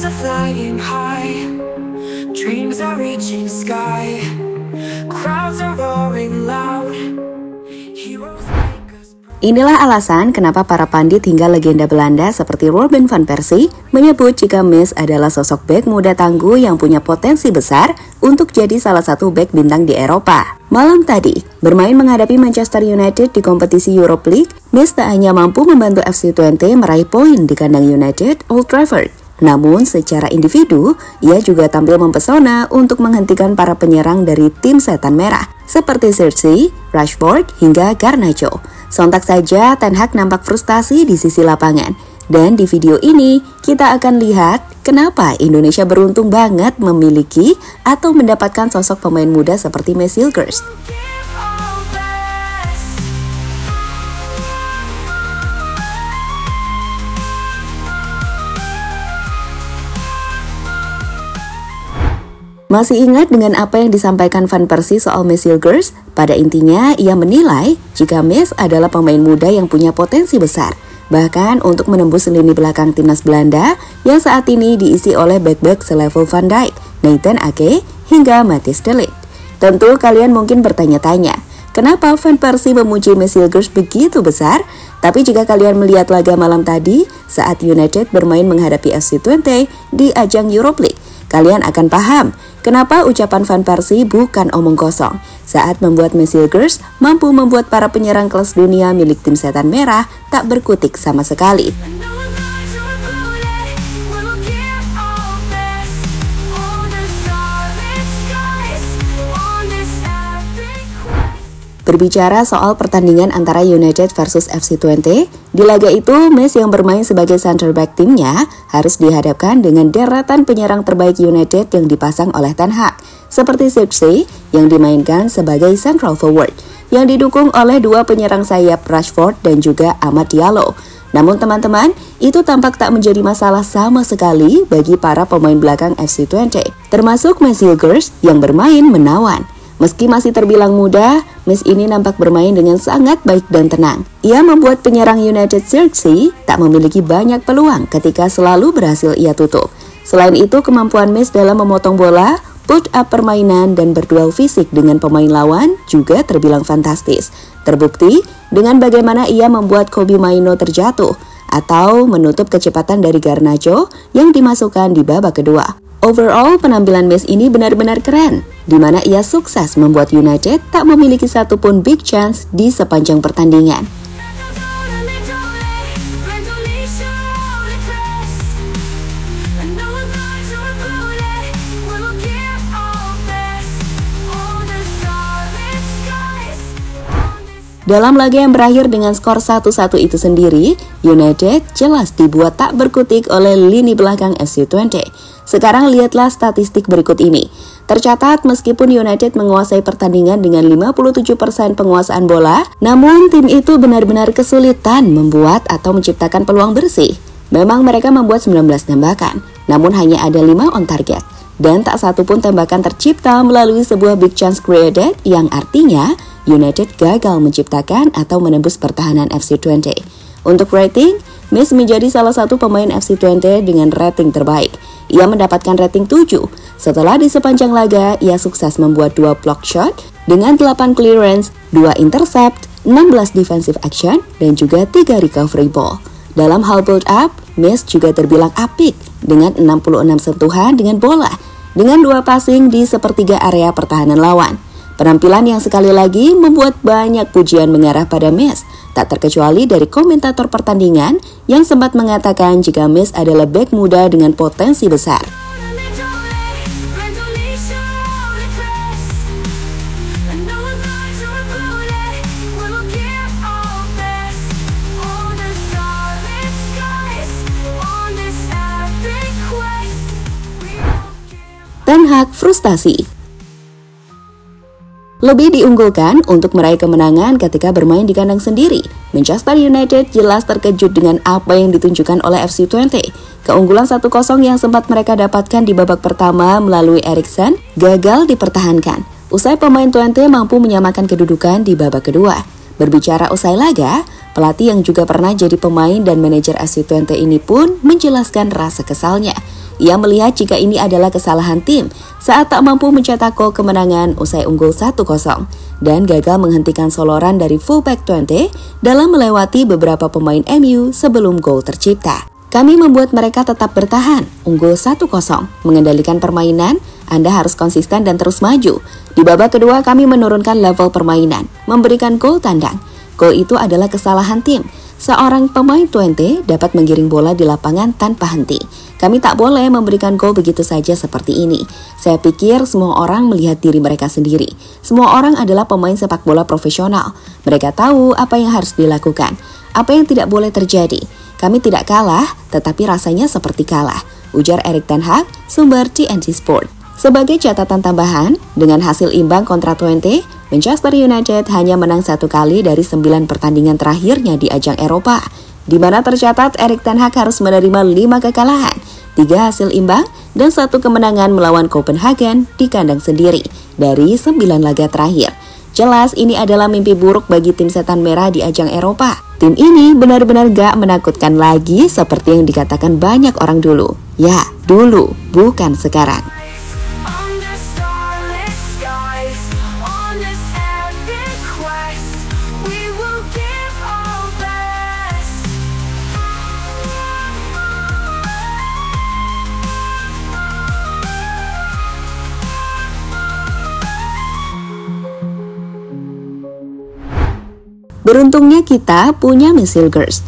Flags are flying high, dreams are reaching sky, crowds are roaring loud, heroes make us proud. Inilah alasan kenapa para pandit hingga legenda Belanda seperti Robin van Persie menyebut jika Messi adalah sosok bek muda tangguh yang punya potensi besar untuk jadi salah satu bek bintang di Eropa. Malam tadi, bermain menghadapi Manchester United di kompetisi Europa League, Messi tak hanya mampu membantu FC Twente meraih poin di kandang United Old Trafford, namun secara individu, ia juga tampil mempesona untuk menghentikan para penyerang dari tim setan merah, seperti Xerxes, Rashford, hingga Garnacho. Sontak saja Ten Hag nampak frustasi di sisi lapangan. Dan di video ini, kita akan lihat kenapa Indonesia beruntung banget memiliki atau mendapatkan sosok pemain muda seperti Messi Gers. Masih ingat dengan apa yang disampaikan Van Persie soal Messi Gers? Pada intinya, ia menilai jika Messi adalah pemain muda yang punya potensi besar. Bahkan untuk menembus lini belakang timnas Belanda yang saat ini diisi oleh bek-bek selevel Van Dijk, Nathan Ake, hingga Matthijs de Ligt. Tentu kalian mungkin bertanya-tanya, kenapa Van Persie memuji Messi Gers begitu besar? Tapi jika kalian melihat laga malam tadi saat United bermain menghadapi FC Twente di ajang Europa League, kalian akan paham kenapa ucapan Van Persie bukan omong kosong saat membuat Messi Gers mampu membuat para penyerang kelas dunia milik tim setan merah tak berkutik sama sekali. Berbicara soal pertandingan antara United versus FC Twente, di laga itu Messi yang bermain sebagai center back timnya harus dihadapkan dengan deretan penyerang terbaik United yang dipasang oleh Ten Hag, seperti Xerxes yang dimainkan sebagai central forward, yang didukung oleh dua penyerang sayap Rashford dan juga Amad Diallo. Namun teman-teman, itu tampak tak menjadi masalah sama sekali bagi para pemain belakang FC Twente, termasuk Messi Gers yang bermain menawan. Meski masih terbilang muda, Messi ini nampak bermain dengan sangat baik dan tenang. Ia membuat penyerang United Xerxes tak memiliki banyak peluang ketika selalu berhasil ia tutup. Selain itu, kemampuan Messi dalam memotong bola, put up permainan, dan berduel fisik dengan pemain lawan juga terbilang fantastis. Terbukti dengan bagaimana ia membuat Kobbie Mainoo terjatuh atau menutup kecepatan dari Garnacho yang dimasukkan di babak kedua. Overall, penampilan Messi ini benar-benar keren, di mana ia sukses membuat United tak memiliki satupun big chance di sepanjang pertandingan. Dalam laga yang berakhir dengan skor 1-1 itu sendiri, United jelas dibuat tak berkutik oleh lini belakang FC Twente. Sekarang lihatlah statistik berikut ini. Tercatat meskipun United menguasai pertandingan dengan 57% penguasaan bola, namun tim itu benar-benar kesulitan membuat atau menciptakan peluang bersih. Memang mereka membuat 19 tembakan, namun hanya ada 5 on target. Dan tak satu pun tembakan tercipta melalui sebuah big chance created yang artinya United gagal menciptakan atau menembus pertahanan FC Twente. Untuk rating, Messi menjadi salah satu pemain FC Twente dengan rating terbaik. Ia mendapatkan rating 7. Setelah di sepanjang laga, ia sukses membuat 2 block shot dengan 8 clearance, 2 intercept, 16 defensive action, dan juga 3 recovery ball. Dalam hal build up, Messi juga terbilang apik dengan 66 sentuhan dengan bola, dengan 2 passing di sepertiga area pertahanan lawan. Penampilan yang sekali lagi membuat banyak pujian mengarah pada Messi, tak terkecuali dari komentator pertandingan yang sempat mengatakan jika Messi adalah bek muda dengan potensi besar. Ten Hag frustasi. Lebih diunggulkan untuk meraih kemenangan ketika bermain di kandang sendiri. Manchester United jelas terkejut dengan apa yang ditunjukkan oleh FC Twente. Keunggulan 1-0 yang sempat mereka dapatkan di babak pertama melalui Eriksen gagal dipertahankan. Usai pemain Twente mampu menyamakan kedudukan di babak kedua. Berbicara usai laga, pelatih yang juga pernah jadi pemain dan manajer FC Twente ini pun menjelaskan rasa kesalnya. Ia melihat jika ini adalah kesalahan tim saat tak mampu mencetak gol kemenangan usai unggul 1-0 dan gagal menghentikan soloran dari fullback Twente dalam melewati beberapa pemain MU sebelum gol tercipta. Kami membuat mereka tetap bertahan, unggul 1-0, mengendalikan permainan. Anda harus konsisten dan terus maju. Di babak kedua kami menurunkan level permainan, memberikan gol tandang. Gol itu adalah kesalahan tim. Seorang pemain Twente dapat menggiring bola di lapangan tanpa henti. Kami tak boleh memberikan gol begitu saja seperti ini. Saya pikir semua orang melihat diri mereka sendiri. Semua orang adalah pemain sepak bola profesional. Mereka tahu apa yang harus dilakukan, apa yang tidak boleh terjadi. Kami tidak kalah, tetapi rasanya seperti kalah, ujar Erik ten Hag, sumber TNT Sport. Sebagai catatan tambahan, dengan hasil imbang kontra Twente, Manchester United hanya menang 1 kali dari 9 pertandingan terakhirnya di ajang Eropa, di mana tercatat Erik ten Hag harus menerima 5 kekalahan, 3 hasil imbang, dan 1 kemenangan melawan Copenhagen di kandang sendiri dari 9 laga terakhir. Jelas ini adalah mimpi buruk bagi tim setan merah di ajang Eropa. Tim ini benar-benar gak menakutkan lagi seperti yang dikatakan banyak orang dulu. Ya, dulu, bukan sekarang. Beruntungnya kita punya Miss Hilgers.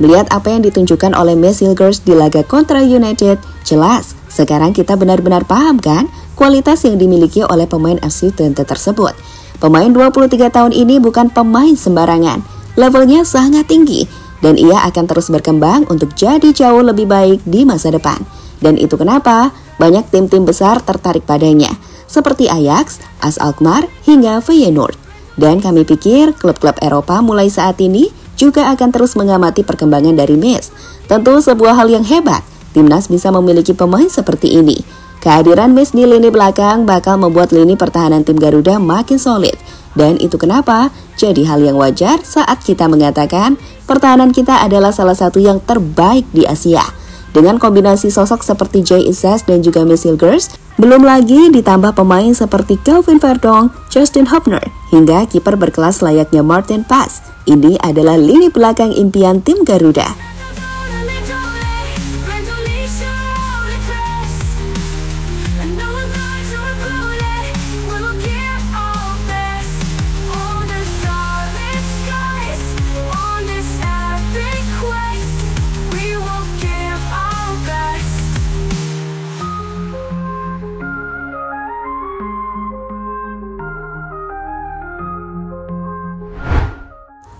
Melihat apa yang ditunjukkan oleh Miss Hilgers di laga kontra United, jelas sekarang kita benar-benar paham kan kualitas yang dimiliki oleh pemain FC Twente tersebut. Pemain 23 tahun ini bukan pemain sembarangan, levelnya sangat tinggi dan ia akan terus berkembang untuk jadi jauh lebih baik di masa depan. Dan itu kenapa banyak tim-tim besar tertarik padanya, seperti Ajax, AS Alkmaar, hingga Feyenoord. Dan kami pikir klub-klub Eropa mulai saat ini juga akan terus mengamati perkembangan dari Miss. Tentu sebuah hal yang hebat, timnas bisa memiliki pemain seperti ini. Kehadiran Miss di lini belakang bakal membuat lini pertahanan tim Garuda makin solid. Dan itu kenapa jadi hal yang wajar saat kita mengatakan pertahanan kita adalah salah satu yang terbaik di Asia. Dengan kombinasi sosok seperti Jay Isas dan juga Miss Hilgers, belum lagi ditambah pemain seperti Kelvin Verdong, Justin Hubner, hingga kiper berkelas layaknya Martin Paes. Ini adalah lini belakang impian tim Garuda.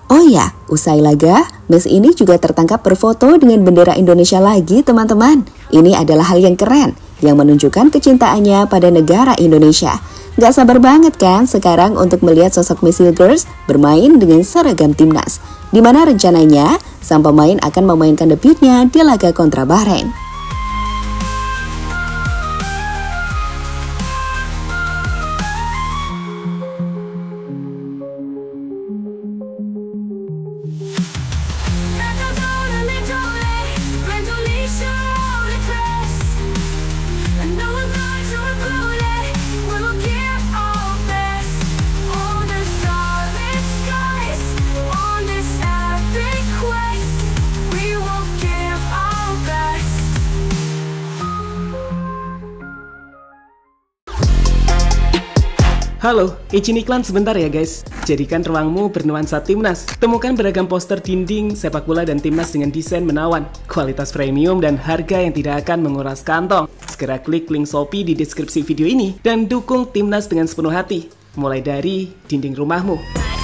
Oh ya, usai laga, Miss ini juga tertangkap berfoto dengan bendera Indonesia lagi, teman-teman. Ini adalah hal yang keren, yang menunjukkan kecintaannya pada negara Indonesia. Gak sabar banget kan sekarang untuk melihat sosok Miss Hilgers bermain dengan seragam timnas, di mana rencananya sang pemain akan memainkan debutnya di laga kontra Bahrain. Halo, izin iklan sebentar ya guys. Jadikan ruangmu bernuansa timnas. Temukan beragam poster dinding, sepak bola dan timnas dengan desain menawan, kualitas premium dan harga yang tidak akan menguras kantong. Segera klik link Shopee di deskripsi video ini dan dukung timnas dengan sepenuh hati. Mulai dari dinding rumahmu.